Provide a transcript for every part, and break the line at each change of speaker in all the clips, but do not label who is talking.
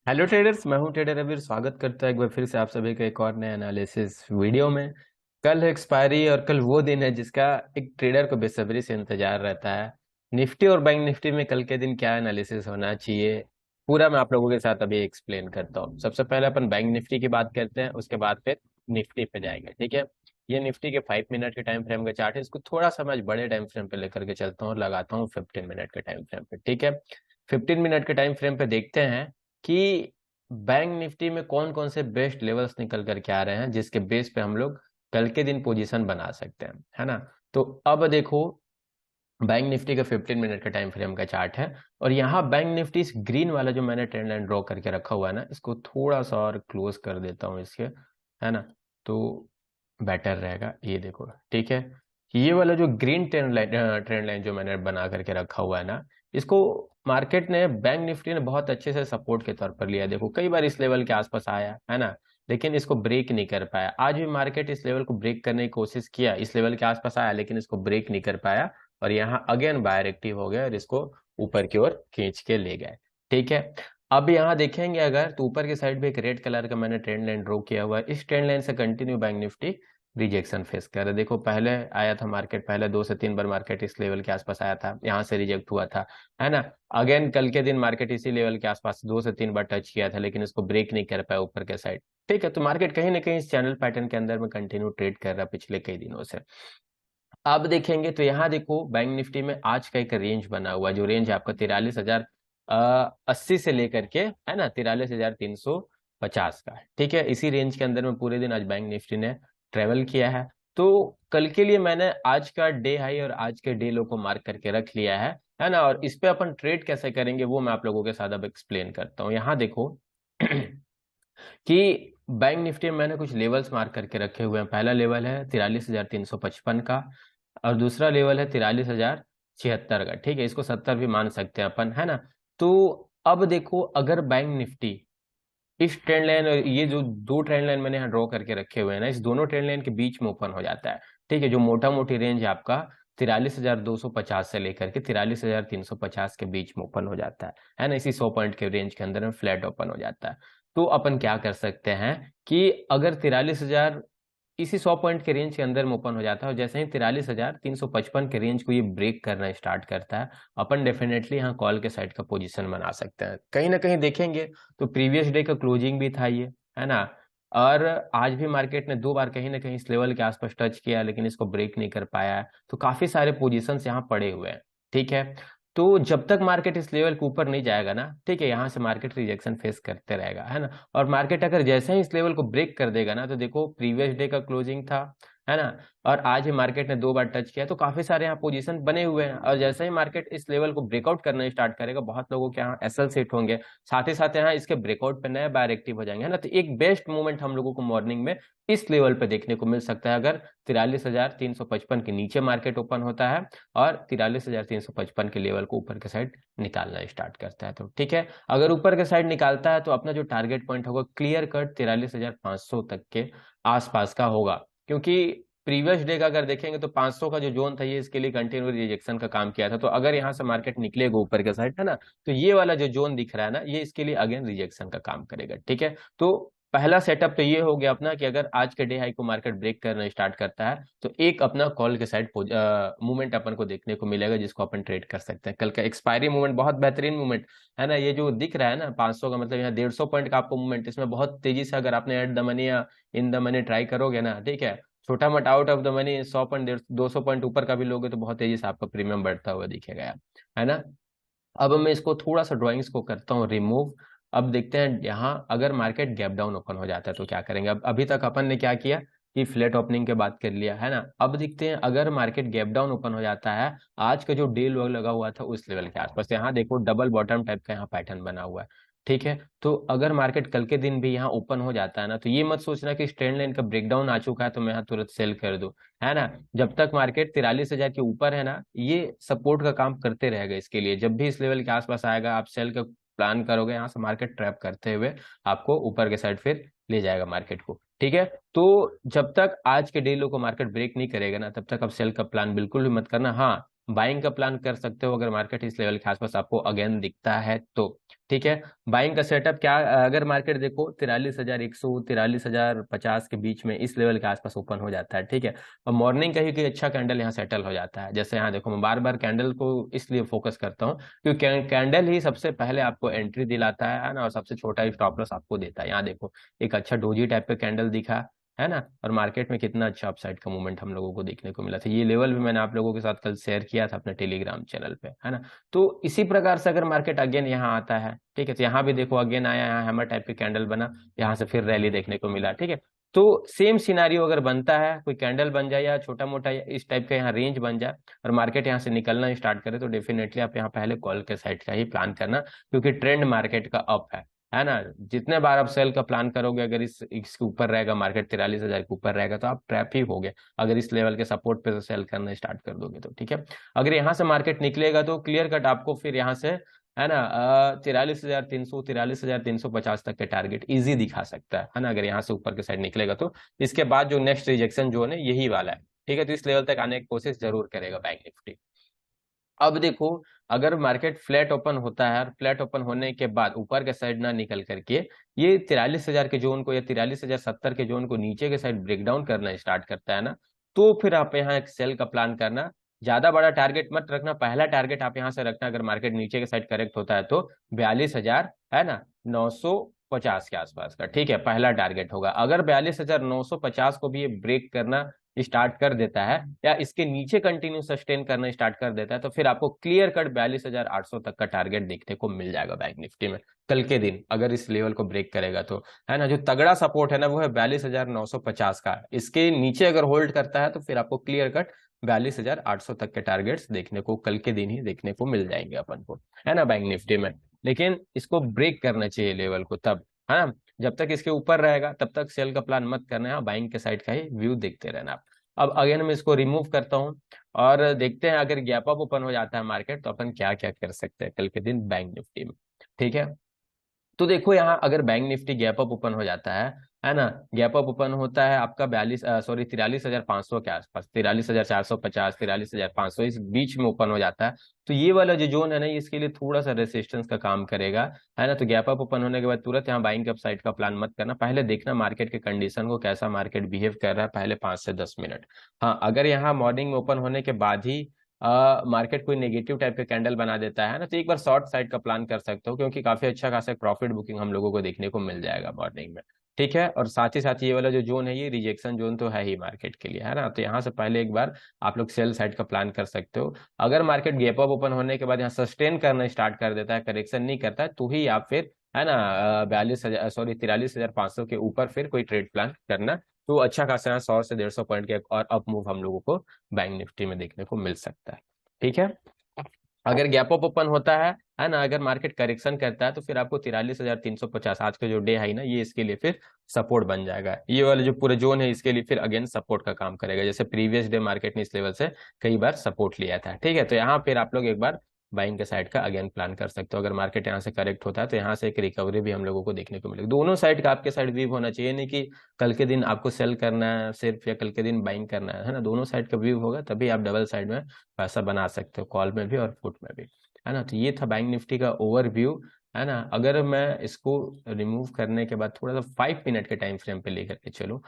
Hello traders, मैं हूं trader अबीर। स्वागत करता है एक बार फिर से आप सभी का एक और नए एनालिसिस वीडियो में। कल है एक्सपायरी और कल वो दिन है जिसका एक ट्रेडर को बेसब्री से इंतजार रहता है। निफ्टी और बैंक निफ्टी में कल के दिन क्या एनालिसिस होना चाहिए, पूरा मैं आप लोगों के साथ अभी एक्सप्लेन करता हूँ। सबसे पहले अपन बैंक निफ्टी की बात करते हैं, उसके बाद फिर निफ्टी पे जाएंगे। ठीक है, ये निफ्टी के 5 मिनट के टाइम फ्रेम का चार्ट है। इसको थोड़ा सा मैं बड़े टाइम फ्रेम पे लेकर के चलता हूँ और लगाता हूँ 15 मिनट के टाइम फ्रेम पे। ठीक है, 15 मिनट के टाइम फ्रेम पे देखते हैं कि बैंक निफ्टी में कौन कौन से बेस्ट लेवल्स निकल करके आ रहे हैं, जिसके बेस पे हम लोग कल के दिन पोजीशन बना सकते हैं, है ना। तो अब देखो, बैंक निफ्टी का 15 मिनट का टाइम फ्रेम का चार्ट है और यहाँ बैंक निफ्टी इस ग्रीन वाला जो मैंने ट्रेंड लाइन ड्रॉ करके रखा हुआ है ना, इसको थोड़ा सा और क्लोज कर देता हूँ इसके, है ना, तो बेटर रहेगा। ये देखो, ठीक है, ये वाला जो ग्रीन ट्रेंड लाइन जो मैंने बना करके रखा हुआ है ना, इसको मार्केट ने, बैंक निफ्टी ने बहुत अच्छे से सपोर्ट के तौर पर लिया। देखो कई बार इस लेवल के आसपास आया है ना, लेकिन इसको ब्रेक नहीं कर पाया। आज भी मार्केट इस लेवल को ब्रेक करने की कोशिश किया, इस लेवल के आसपास आया लेकिन इसको ब्रेक नहीं कर पाया और यहाँ अगेन बायर एक्टिव हो गया और इसको ऊपर की ओर खींच के ले गए। ठीक है, अब यहाँ देखेंगे अगर तो ऊपर की साइड पे एक रेड कलर का मैंने ट्रेंड लाइन ड्रॉ किया हुआ है। इस ट्रेंड लाइन से continue bank Nifty rejection face कर रहा है। देखो पहले आया था मार्केट, पहले 2 से 3 बार मार्केट इस लेवल के आसपास आया था, यहाँ से रिजेक्ट हुआ था, है ना। अगेन कल के दिन मार्केट इसी लेवल के आसपास 2 से 3 बार टच किया था लेकिन इसको ब्रेक नहीं कर पाया ऊपर के साइड। ठीक है, तो मार्केट कहीं ना कहीं इस चैनल पैटर्न के अंदर में कंटिन्यू ट्रेड कर रहा है पिछले कई दिनों से। अब देखेंगे तो यहाँ देखो बैंक निफ्टी में आज का एक रेंज बना हुआ है, जो रेंज है आपका 43,080 से लेकर के, है ना, 43,350 का। ठीक है, इसी रेंज के अंदर में पूरे दिन आज बैंक निफ्टी ने ट्रेवल किया है। तो कल के लिए मैंने आज का डे हाई और आज के डे लो को मार्क करके रख लिया है ना। और इस पे अपन ट्रेड कैसे करेंगे वो मैं आप लोगों के साथ अब एक्सप्लेन करता हूँ। यहाँ देखो कि बैंक निफ्टी में मैंने कुछ लेवल्स मार्क करके रखे हुए हैं। पहला लेवल है 43,355 का और दूसरा लेवल है 43,076 का। ठीक है, इसको 70 भी मान सकते हैं अपन, है ना। तो अब देखो, अगर बैंक निफ्टी इस ट्रेंड लाइन और ये जो दो ट्रेंड लाइन मैंने यहाँ ड्रॉ करके रखे हुए हैं ना, इस दोनों ट्रेंड लाइन के बीच में ओपन हो जाता है। ठीक है, जो मोटा मोटी रेंज है आपका 43,250 से लेकर के 43,350 के बीच में ओपन हो जाता है ना। इसी 100 पॉइंट के रेंज के अंदर में फ्लैट ओपन हो जाता है। तो अपन क्या कर सकते हैं कि अगर 43,000 इसी 100 पॉइंट के रेंज के अंदर में ओपन हो जाता है और जैसे ही 43,355 के रेंज को ये ब्रेक करना स्टार्ट करता है, अपन डेफिनेटली यहाँ कॉल के साइड का पोजीशन बना सकते हैं। कहीं ना कहीं देखेंगे तो प्रीवियस डे का क्लोजिंग भी था ये, है ना। और आज भी मार्केट ने 2 बार कहीं ना कहीं इस लेवल के आसपास टच किया लेकिन इसको ब्रेक नहीं कर पाया है। तो काफी सारे पोजिशन यहाँ पड़े हुए हैं। ठीक है, तो जब तक मार्केट इस लेवल के ऊपर नहीं जाएगा ना, ठीक है, यहाँ से मार्केट रिजेक्शन फेस करते रहेगा, है ना। और मार्केट अगर जैसे ही इस लेवल को ब्रेक कर देगा ना, तो देखो प्रीवियस डे का क्लोजिंग था, है ना, और आज ही मार्केट ने 2 बार टच किया, तो काफी सारे यहाँ पोजीशन बने हुए हैं। और जैसे ही मार्केट इस लेवल को ब्रेकआउट करना स्टार्ट करेगा, बहुत लोगों के यहाँ एसएल सेट होंगे, साथ ही साथ यहाँ इसके ब्रेकआउट पे नए बायर एक्टिव हो जाएंगे, है ना। तो एक बेस्ट मूवमेंट हम लोगों को मॉर्निंग में इस लेवल पे देखने को मिल सकता है, अगर 43,355 के नीचे मार्केट ओपन होता है और 43,355 के लेवल को ऊपर के साइड निकालना स्टार्ट करता है। तो ठीक है, अगर ऊपर के साइड निकालता है तो अपना जो टारगेट पॉइंट होगा क्लियर कट 43,500 तक के आसपास का होगा। क्योंकि प्रीवियस डे का अगर देखेंगे तो 500 का जो जोन था ये इसके लिए कंटिन्यू रिजेक्शन का काम किया था। तो अगर यहाँ से मार्केट निकलेगा ऊपर के साइड, है ना, तो ये वाला जो जोन दिख रहा है ना, ये इसके लिए अगेन रिजेक्शन का काम करेगा। ठीक है, तो पहला सेटअप तो ये हो गया अपना कि अगर आज के डे हाई को मार्केट ब्रेक करना स्टार्ट करता है तो एक अपना कॉल के साइड मूवमेंट अपन को देखने को मिलेगा, जिसको अपन ट्रेड कर सकते हैं। कल का एक्सपायरी मूवमेंट बहुत बेहतरीन मूवमेंट है ना। ये जो दिख रहा है ना 500 का, मतलब यहाँ 150 पॉइंट का आपको मूवमेंट, इसमें बहुत तेजी से अगर आपने एट द मनी या इन द मनी ट्राई करोगे ना, ठीक है, छोटा मोटा out of the money 100 point 200 point ऊपर का भी लोगे तो बहुत तेजी से आपका प्रीमियम बढ़ता हुआ दिखेगा, है ना। अब मैं इसको थोड़ा सा ड्राइंग्स को करता हूँ रिमूव। अब देखते हैं यहाँ अगर मार्केट गैप डाउन ओपन हो जाता है तो क्या करेंगे। अब अभी तक अपन ने क्या किया कि फ्लैट ओपनिंग के बात कर लिया, है ना। अब देखते हैं अगर मार्केट गैप डाउन ओपन हो जाता है, आज का जो डे लो लगा हुआ था उस लेवल के आसपास, यहाँ देखो डबल बॉटम टाइप का यहाँ पैटर्न बना हुआ है। ठीक है, तो अगर मार्केट कल के दिन भी यहाँ ओपन हो जाता है ना, तो ये मत सोचना कि ट्रेंड लाइन का ब्रेकडाउन आ चुका है तो मैं यहाँ तुरंत सेल कर दूं, है ना। जब तक मार्केट 43,000 के ऊपर है ना, ये सपोर्ट का काम करते रहेगा। इसके लिए जब भी इस लेवल के आसपास आएगा आप सेल का प्लान करोगे, यहाँ से मार्केट ट्रैप करते हुए आपको ऊपर के साइड फिर ले जाएगा मार्केट को। ठीक है। तो जब तक आज के डे लो को मार्केट ब्रेक नहीं करेगा ना, तब तक आप सेल का प्लान बिल्कुल भी मत करना। हाँ, बाइंग का प्लान कर सकते हो अगर मार्केट इस लेवल के आसपास आपको अगेन दिखता है तो। ठीक है, बाइंग का सेटअप क्या, अगर मार्केट देखो 43,100 43,050 के बीच में इस लेवल के आसपास ओपन हो जाता है, ठीक है, और मॉर्निंग का ही कोई अच्छा कैंडल यहाँ सेटल हो जाता है। जैसे यहाँ देखो, मैं बार बार कैंडल को इसलिए फोकस करता हूँ क्योंकि कैंडल ही सबसे पहले आपको एंट्री दिलाता है ना, और सबसे छोटा स्टॉप लॉस आपको देता है। यहाँ देखो, एक अच्छा डोजी टाइप का कैंडल दिखा है ना, और मार्केट में कितना अच्छा अपसाइड का मूवमेंट हम लोगों को देखने को मिला था। ये लेवल भी मैंने आप लोगों के साथ कल शेयर किया था अपने टेलीग्राम चैनल पे, है ना। तो इसी प्रकार से अगर मार्केट अगेन यहाँ आता है, ठीक है, तो यहाँ भी देखो अगेन आया, यहाँ हैमर टाइप का कैंडल बना, यहाँ से फिर रैली देखने को मिला, ठीक है। तो सेम सिनारियो अगर बनता है, कोई कैंडल बन जाए या छोटा मोटा इस टाइप का यहाँ रेंज बन जाए और मार्केट यहाँ से निकलना स्टार्ट करे, तो डेफिनेटली आप यहाँ पहले कॉल के साइड का ही प्लान करना, क्योंकि ट्रेंड मार्केट का अप है ना। जितने बार आप सेल का प्लान करोगे, अगर इसके ऊपर रहेगा मार्केट 43,000 के ऊपर रहेगा, तो आप ट्रैप ही होगे अगर इस लेवल के सपोर्ट पे सेल करना स्टार्ट कर दोगे तो, ठीक है। अगर यहाँ से मार्केट निकलेगा तो क्लियर कट आपको फिर यहाँ से, है ना, 43,300 43,350 तक के टारगेट इजी दिखा सकता है ना, अगर यहाँ से ऊपर के साइड निकलेगा तो। इसके बाद जो नेक्स्ट रिजेक्शन जोन है यही वाला है, ठीक है। तो इस लेवल तक आने की कोशिश जरूर करेगा बैंक निफ्टी। अब देखो, अगर मार्केट फ्लैट ओपन होता है और फ्लैट ओपन होने के बाद ऊपर के साइड ना निकल करके ये 43,000 के जोन को या 43,070 के जोन को नीचे के साइड ब्रेक डाउन करना स्टार्ट करता है ना, तो फिर आप यहाँ एक सेल का प्लान करना। ज्यादा बड़ा टारगेट मत रखना, पहला टारगेट आप यहाँ से रखना अगर मार्केट नीचे के साइड करेक्ट होता है तो 42,000, है ना, 950 के आसपास का, ठीक है, पहला टारगेट होगा। अगर 42,950 को भी ये ब्रेक करना स्टार्ट कर देता है या इसके नीचे कंटिन्यू सस्टेन करना स्टार्ट कर देता है, तो फिर आपको क्लियर कट 42,800 तक का टारगेट देखने को मिल जाएगा बैंक निफ्टी में कल के दिन, अगर इस लेवल को ब्रेक करेगा तो, है ना। जो तगड़ा सपोर्ट है ना, वो है 42,950 का। इसके नीचे अगर होल्ड करता है तो फिर आपको क्लियर कट 42,800 तक के टारगेट्स देखने को कल के दिन ही देखने को मिल जाएंगे अपन को, है ना, बैंक निफ्टी में। लेकिन इसको ब्रेक करना चाहिए लेवल को तब, है ना। जब तक इसके ऊपर रहेगा तब तक सेल का प्लान मत करना है, बाइंग के साइड का ही व्यू देखते रहना आप। अब अगेन मैं इसको रिमूव करता हूं और देखते हैं अगर गैप अप ओपन हो जाता है मार्केट तो अपन क्या क्या कर सकते हैं कल के दिन बैंक निफ्टी में, ठीक है। तो देखो, यहाँ अगर bank Nifty gap up open हो जाता है ना, गैप अप ओपन होता है आपका 43,500 के आसपास, 43,450 43,500 इस बीच में ओपन हो जाता है, तो ये वाला जो जोन है ना, ये इसके लिए थोड़ा सा रेसिस्टेंस का काम करेगा, है ना। तो गैप अप ओपन होने के बाद तुरंत यहाँ बाइंग अप साइड का प्लान मत करना, पहले देखना मार्केट के कंडीशन को, कैसा मार्केट बिहेव कर रहा है पहले 5 से 10 मिनट। हाँ, अगर यहाँ मॉर्निंग में ओपन होने के बाद ही मार्केट कोई नेगेटिव टाइप का कैंडल बना देता है ना, तो एक बार शॉर्ट साइड का प्लान कर सकते हो, क्योंकि काफी अच्छा खासा प्रॉफिट बुकिंग हम लोगों को देखने को मिल जाएगा मॉर्निंग में, ठीक है। और साथ ही साथ ये वाला जो जोन है, ये रिजेक्शन जोन तो है ही मार्केट के लिए, है ना। तो यहाँ से पहले एक बार आप लोग सेल साइड का प्लान कर सकते हो। अगर मार्केट गैप अप ओपन होने के बाद यहाँ सस्टेन करना स्टार्ट कर देता है, करेक्शन नहीं करता है, तो ही आप फिर, है ना, 43,500 के ऊपर फिर कोई ट्रेड प्लान करना, तो अच्छा खासा 100 से 150 पॉइंट के और अप मूव हम लोगों को बैंक निफ्टी में देखने को मिल सकता है, ठीक है। अगर गैप अप ओपन होता है ना, अगर मार्केट करेक्शन करता है तो फिर आपको 43,350 आज का जो डे है ना, ये इसके लिए फिर सपोर्ट बन जाएगा। ये वाले जो पूरे जोन है इसके लिए फिर अगेन सपोर्ट का काम करेगा, जैसे प्रीवियस डे मार्केट ने इस लेवल से कई बार सपोर्ट लिया था, ठीक है। तो यहाँ फिर आप लोग एक बार बाइंग के साइड का अगेन प्लान कर सकते हो। अगर मार्केट यहाँ से करेक्ट होता है तो यहाँ से एक रिकवरी भी हम लोगों को देखने को मिलेगी। दोनों साइड का आपके साइड व्यू होना चाहिए, नहीं कि कल के दिन आपको सेल करना है सिर्फ या कल के दिन बाइंग करना है ना। दोनों साइड का व्यू होगा तभी आप डबल साइड में पैसा बना सकते हो, कॉल में भी और पुट में भी, है ना। तो ये था बैंक निफ्टी का ओवरव्यू, है ना। अगर मैं इसको रिमूव करने के बाद थोड़ा सा 5 मिनट के टाइम फ्रेम पे लेकर के चलो,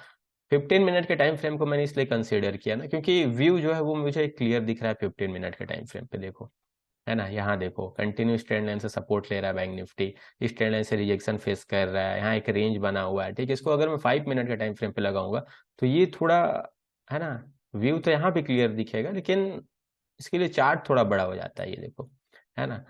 15 मिनट के टाइम फ्रेम को मैंने इसलिए कंसीडर किया ना, क्योंकि व्यू जो है वो मुझे क्लियर दिख रहा है 15 मिनट के टाइम फ्रेम पे, देखो, है ना। यहाँ देखो कंटिन्यूस ट्रेंड लाइन से सपोर्ट ले रहा है बैंक निफ्टी, इस ट्रेंड लाइन से रिजेक्शन फेस कर रहा है, यहाँ एक रेंज बना हुआ है, ठीक है। इसको अगर मैं 5 मिनट के टाइम फ्रेम पे लगाऊंगा तो ये थोड़ा, है ना, व्यू तो यहाँ भी क्लियर दिखेगा, लेकिन इसके लिए चार्ट थोड़ा बड़ा हो जाता है, ये देखो, है ना।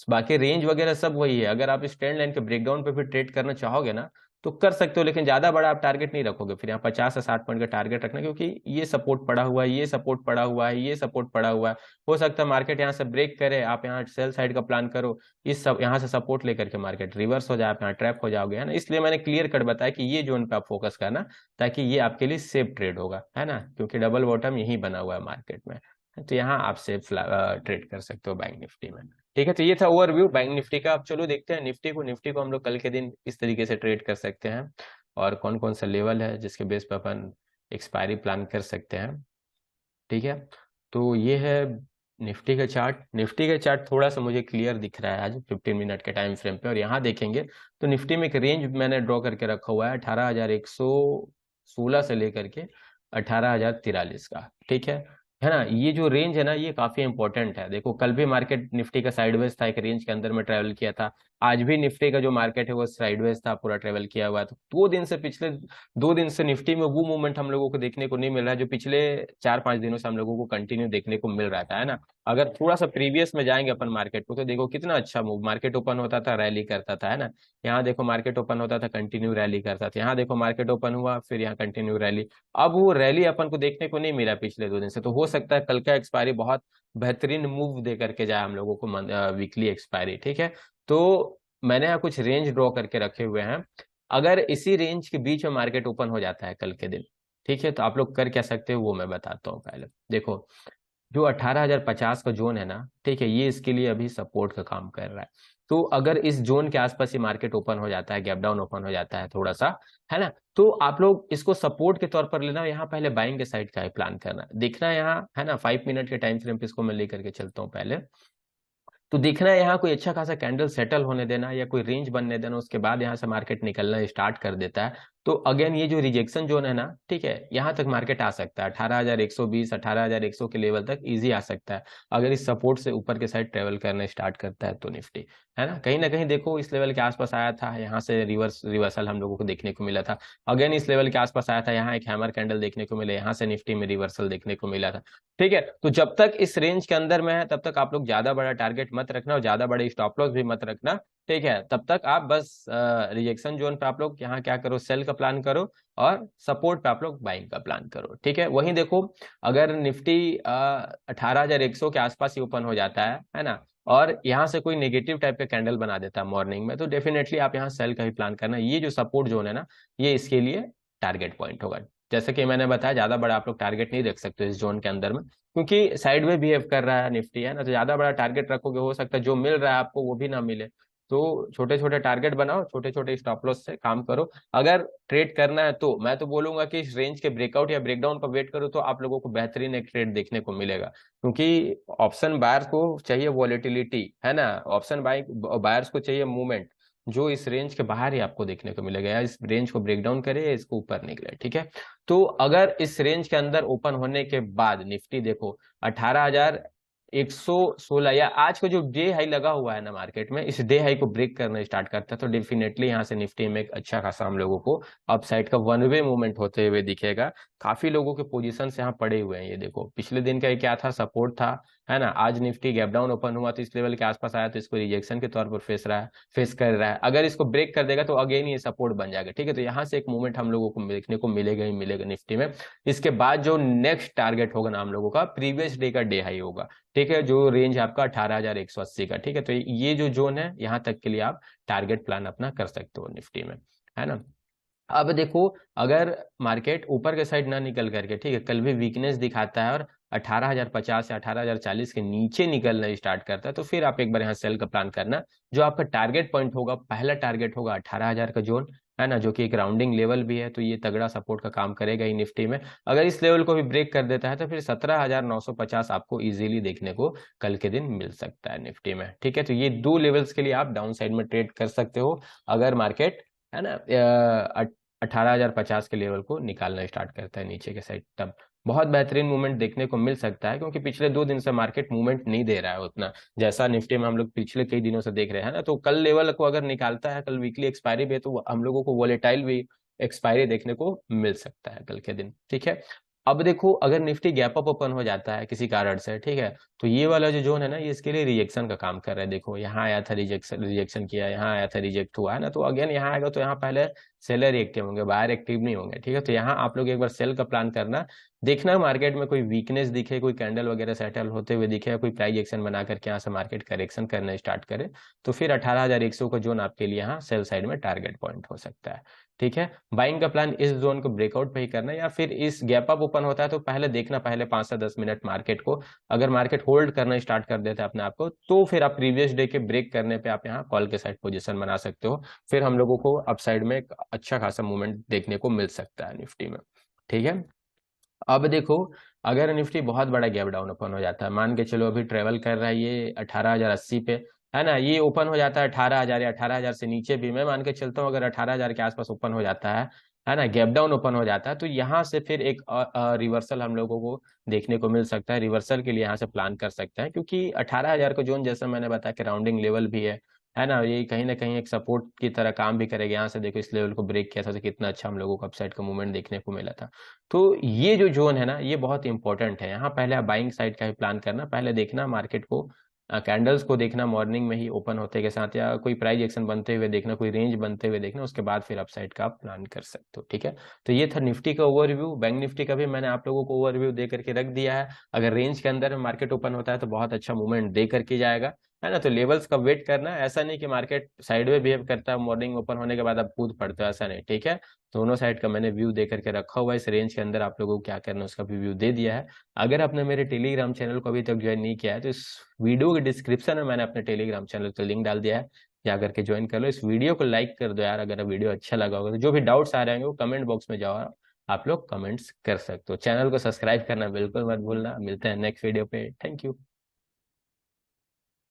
बाकी रेंज वगैरह सब वही है। अगर आप इस ट्रेंड लाइन के ब्रेकडाउन पे फिर ट्रेड करना चाहोगे ना तो कर सकते हो, लेकिन ज्यादा बड़ा आप टारगेट नहीं रखोगे, फिर यहाँ 50 से 60 पॉइंट का टारगेट रखना, क्योंकि ये सपोर्ट पड़ा हुआ है, ये सपोर्ट पड़ा हुआ है, ये सपोर्ट पड़ा हुआ है। हो सकता है मार्केट यहाँ से ब्रेक करे, आप यहाँ सेल साइड का प्लान करो, इस सब यहाँ से सपोर्ट लेकर के मार्केट रिवर्स हो जाए, आप यहाँ ट्रैप हो जाओगे, है ना। इसलिए मैंने क्लियर कट बताया कि ये जोन पे आप फोकस करना, ताकि ये आपके लिए सेफ ट्रेड होगा, है ना, क्योंकि डबल बॉटम यही बना हुआ है मार्केट में। तो यहाँ आप सेफ ट्रेड कर सकते हो बैंक निफ्टी में, ठीक है। तो ये था ओवरव्यू बैंक निफ्टी का। अब चलो देखते हैं निफ्टी को हम लोग कल के दिन इस तरीके से ट्रेड कर सकते हैं। और कौन कौन सा लेवल है जिसके बेस पर अपन एक्सपायरी प्लान कर सकते हैं। ठीक है, तो ये है निफ्टी का चार्ट। निफ्टी का चार्ट थोड़ा सा मुझे क्लियर दिख रहा है आज 15 मिनट के टाइम फ्रेम पे, और यहाँ देखेंगे तो निफ्टी में एक रेंज मैंने ड्रॉ करके रखा हुआ है 18,116 से लेकर के 18,043 का। ठीक है ना। ये जो रेंज है ना ये काफी इंपॉर्टेंट है। देखो कल भी मार्केट निफ्टी का साइडवेज था, एक रेंज के अंदर में ट्रेवल किया था। आज भी निफ्टी का जो मार्केट है वो साइडवेज था, पूरा ट्रेवल किया हुआ है। तो 2 दिन से, पिछले 2 दिन से निफ्टी में वो मूवमेंट हम लोगों को देखने को नहीं मिल रहा है जो पिछले 4-5 दिनों से हम लोगों को कंटिन्यू देखने को मिल रहा था, है ना। अगर थोड़ा सा प्रीवियस में जाएंगे अपन मार्केट को, तो देखो कितना अच्छा मूव, मार्केट ओपन होता था रैली करता था, है ना। यहाँ देखो मार्केट ओपन होता था कंटिन्यू रैली करता था, यहाँ देखो मार्केट ओपन हुआ फिर यहाँ कंटिन्यू रैली। अब वो रैली अपन को देखने को नहीं मिला पिछले 2 दिन से, तो हो सकता है कल का एक्सपायरी बहुत बेहतरीन मूव दे करके जाए हम लोगों को वीकली एक्सपायरी। ठीक है, तो मैंने यहाँ कुछ रेंज ड्रॉ करके रखे हुए हैं। अगर इसी रेंज के बीच में मार्केट ओपन हो जाता है कल के दिन, ठीक है, तो आप लोग कर क्या सकते हो वो मैं बताता हूँ। पहले देखो जो 18,050 का जोन है ना, ठीक है, ये इसके लिए अभी सपोर्ट का काम कर रहा है। तो अगर इस जोन के आसपास ही मार्केट ओपन हो जाता है, गैप डाउन ओपन हो जाता है थोड़ा सा, है ना, तो आप लोग इसको सपोर्ट के तौर पर लेना। यहाँ पहले बाइंग के साइड का ही प्लान करना, देखना यहाँ, है ना। 5 मिनट के टाइम फ्रेम पे इसको मैं लेकर के चलता हूँ पहले। तो देखना है यहाँ कोई अच्छा खासा कैंडल सेटल होने देना या कोई रेंज बनने देना, उसके बाद यहाँ से मार्केट निकलना स्टार्ट कर देता है। तो अगेन ये जो रिजेक्शन जोन है ना, ठीक है, यहाँ तक मार्केट आ सकता है 18,120 18,100 के लेवल तक इजी आ सकता है, अगर इस सपोर्ट से ऊपर के साइड ट्रेवल करना स्टार्ट करता है तो निफ्टी, है ना। कहीं ना कहीं देखो इस लेवल के आसपास आया था, यहाँ से रिवर्सल हम लोगों को देखने को मिला था। अगेन इस लेवल के आसपास आया था, यहाँ एक हैमर कैंडल देखने को मिला, यहाँ से निफ्टी में रिवर्सल देखने को मिला था। ठीक है, तो जब तक इस रेंज के अंदर में है तब तक आप लोग ज्यादा बड़ा टारगेट मत रखना और ज्यादा बड़े स्टॉप लॉस भी मत रखना। ठीक है, तब तक आप बस रिजेक्शन जोन पे आप लोग यहाँ क्या करो, सेल का प्लान करो, और सपोर्ट पे आप लोग बाइंग का प्लान करो। ठीक है, वहीं देखो अगर निफ्टी 18,100 के आसपास ही ओपन हो जाता है ना, और यहाँ से कोई नेगेटिव टाइप का कैंडल बना देता है मॉर्निंग में, तो डेफिनेटली आप यहाँ सेल का ही प्लान करना। ये जो सपोर्ट जोन है ना, ये इसके लिए टारगेट पॉइंट होगा। जैसे कि मैंने बताया ज्यादा बड़ा आप लोग टारगेट नहीं रख सकते इस जोन के अंदर में, क्योंकि साइड में बिहेव कर रहा है निफ्टी, है ना। तो ज्यादा बड़ा टारगेट रखोगे हो सकता है जो मिल रहा है आपको वो भी ना मिले। तो छोटे छोटे टारगेट बनाओ, छोटे छोटे स्टॉप लॉस से काम करो। अगर ट्रेड करना है तो मैं तो बोलूंगा कि इस रेंज के ब्रेकआउट या ब्रेकडाउन पर वेट करो, तो आप लोगों को बेहतरीन एक ट्रेड देखने को मिलेगा। क्योंकि ऑप्शन बायर्स को चाहिए वॉलेटिलिटी, है ना। ऑप्शन बायर्स को चाहिए मूवमेंट जो इस रेंज के बाहर ही आपको देखने को मिलेगा, या इस रेंज को ब्रेक डाउन करे या इसको ऊपर निकले। ठीक है, तो अगर इस रेंज के अंदर ओपन होने के बाद निफ्टी देखो 18,116 या आज का जो डे हाई लगा हुआ है ना मार्केट में, इस डे हाई को ब्रेक करना स्टार्ट करता है, तो डेफिनेटली यहाँ से निफ्टी में एक अच्छा खासा हम लोगों को अपसाइड का वन वे मूवमेंट होते हुए दिखेगा। काफी लोगों के पोजीशन यहाँ पड़े हुए हैं, ये देखो पिछले दिन का ये क्या था, सपोर्ट था, है ना। आज निफ्टी गैप डाउन ओपन हुआ तो इस लेवल के आसपास आया, तो इसको रिजेक्शन के तौर पर फेस कर रहा है। अगर इसको ब्रेक कर देगा तो अगेन ये सपोर्ट बन जाएगा। ठीक है, तो यहाँ से एक मूवमेंट हम लोगों को देखने को मिलेगा ही मिलेगा निफ्टी में। इसके बाद जो नेक्स्ट टारगेट होगा ना हम लोगों का, प्रीवियस डे का डे हाई होगा। ठीक है, जो रेंज आपका 18,180 का। ठीक है, तो ये जो जोन है यहाँ तक के लिए आप टारगेट प्लान अपना कर सकते हो निफ्टी में, है ना। अब देखो अगर मार्केट ऊपर के साइड ना निकल करके, ठीक है, कल भी वीकनेस दिखाता है और 18,050 या 18,040 के नीचे निकलना स्टार्ट करता है, तो फिर आप एक बार यहाँ सेल का प्लान करना। जो आपका टारगेट पॉइंट होगा, पहला टारगेट होगा 18,000 का जोन, है ना, जो कि एक राउंडिंग लेवल भी है, तो ये तगड़ा सपोर्ट का काम करेगा ही निफ्टी में। अगर इस लेवल को भी ब्रेक कर देता है तो फिर 17,950 आपको इजीली देखने को कल के दिन मिल सकता है निफ्टी में। ठीक है, तो ये 2 लेवल्स के लिए आप डाउन साइड में ट्रेड कर सकते हो अगर मार्केट, है ना, 18,050 के लेवल को निकालना स्टार्ट करता है नीचे के साइड, तब बहुत बेहतरीन मूवमेंट देखने को मिल सकता है। क्योंकि पिछले 2 दिन से मार्केट मूवमेंट नहीं दे रहा है उतना, जैसा निफ्टी में हम लोग पिछले कई दिनों से देख रहे हैं ना। तो कल लेवल को अगर निकालता है, कल वीकली एक्सपायरी भी है, तो हम लोगों को वोलेटाइल भी एक्सपायरी देखने को मिल सकता है कल के दिन। ठीक है, अब देखो अगर निफ्टी गैप अप ओपन हो जाता है किसी कारण से, ठीक है, तो ये वाला जो जोन है ना, ये इसके लिए रिजेक्शन का काम कर रहा है। देखो यहाँ आया था, रिजेक्शन किया, यहाँ आया था, रिजेक्ट हुआ, है ना। तो अगेन यहाँ आएगा तो यहाँ पहले सेलर एक्टिव होंगे, बायर एक्टिव नहीं होंगे। ठीक है, तो यहाँ आप लोग एक बार सेल का प्लान करना, देखना मार्केट में कोई वीकनेस दिखे, कोई कैंडल वगैरह सेटल होते हुए दिखे, या कोई प्राइस एक्शन बना करके यहाँ से मार्केट करेक्शन करना स्टार्ट करे, तो फिर 18,100 का जोन आपके लिए यहाँ सेल साइड में टारगेट पॉइंट हो सकता है। ठीक है। बाइंग का प्लान इस जोन को ब्रेकआउट पे ही करना है, या फिर इस गैप अप ओपन होता है तो पहले देखना, पहले 5 से 10 मिनट मार्केट को। अगर मार्केट होल्ड करना स्टार्ट कर देता है अपने आप को, तो फिर आप प्रीवियस डे के ब्रेक करने पे आप यहाँ कॉल के साइड पोजीशन बना सकते हो। फिर हम लोगों को अपसाइड में एक अच्छा खासा मूवमेंट देखने को मिल सकता है निफ्टी में। ठीक है। अब देखो, अगर निफ्टी बहुत बड़ा गैप डाउन ओपन हो जाता है, मान के चलो अभी ट्रेवल कर रहा है ये 18,080 पे, है ना, ये ओपन हो जाता है 18,000 या 18,000 से नीचे भी, मैं मान के चलता हूँ अगर 18,000 के आसपास ओपन हो जाता है ना, गैप डाउन ओपन हो जाता है, तो यहाँ से फिर एक रिवर्सल हम लोगों को देखने को मिल सकता है। रिवर्सल के लिए यहाँ से प्लान कर सकते हैं, क्योंकि 18,000 का जोन जैसा मैंने बताया कि राउंडिंग लेवल भी है ना, ये कहीं ना कहीं एक सपोर्ट की तरह काम भी करेगा। यहाँ से देखो इस लेवल को ब्रेक किया था तो कितना अच्छा हम लोगों को अपसाइड का मूवमेंट देखने को मिला था। तो ये जो जोन है ना, ये बहुत इंपॉर्टेंट है। यहाँ पहले आप बाइंग साइड का ही प्लान करना, पहले देखना मार्केट को, कैंडल्स को देखना मॉर्निंग में ही ओपन होते के साथ, या कोई प्राइस एक्शन बनते हुए देखना, कोई रेंज बनते हुए देखना, उसके बाद फिर अपसाइड का आप प्लान कर सकते हो। ठीक है। तो ये था निफ्टी का ओवरव्यू। बैंक निफ्टी का भी मैंने आप लोगों को ओवरव्यू दे करके रख दिया है। अगर रेंज के अंदर मार्केट ओपन होता है तो बहुत अच्छा मूवमेंट दे करके जाएगा, है ना। तो लेवल्स का वेट करना है, ऐसा नहीं कि मार्केट साइड में बिहेव करता है मॉर्निंग ओपन होने के बाद आप कूद पड़ते हो, ऐसा नहीं। ठीक है। दोनों साइड का मैंने व्यू दे करके रखा हुआ है। इस रेंज के अंदर आप लोगों को क्या करना है उसका भी व्यू दे दिया है। अगर आपने मेरे टेलीग्राम चैनल को अभी तक ज्वाइन नहीं किया है तो इस वीडियो के डिस्क्रिप्शन में मैंने अपने टेलीग्राम चैनल का लिंक डाल दिया है, जा करके ज्वाइन कर लो। इस वीडियो को लाइक कर दो यार, अगर वीडियो अच्छा लगा होगा तो। जो भी डाउट्स आ रहे होंगे वो कमेंट बॉक्स में जाओ, आप लोग कमेंट्स कर सकते हो। चैनल को सब्सक्राइब करना बिल्कुल मत भूलना। मिलते हैं नेक्स्ट वीडियो पे। Thank you.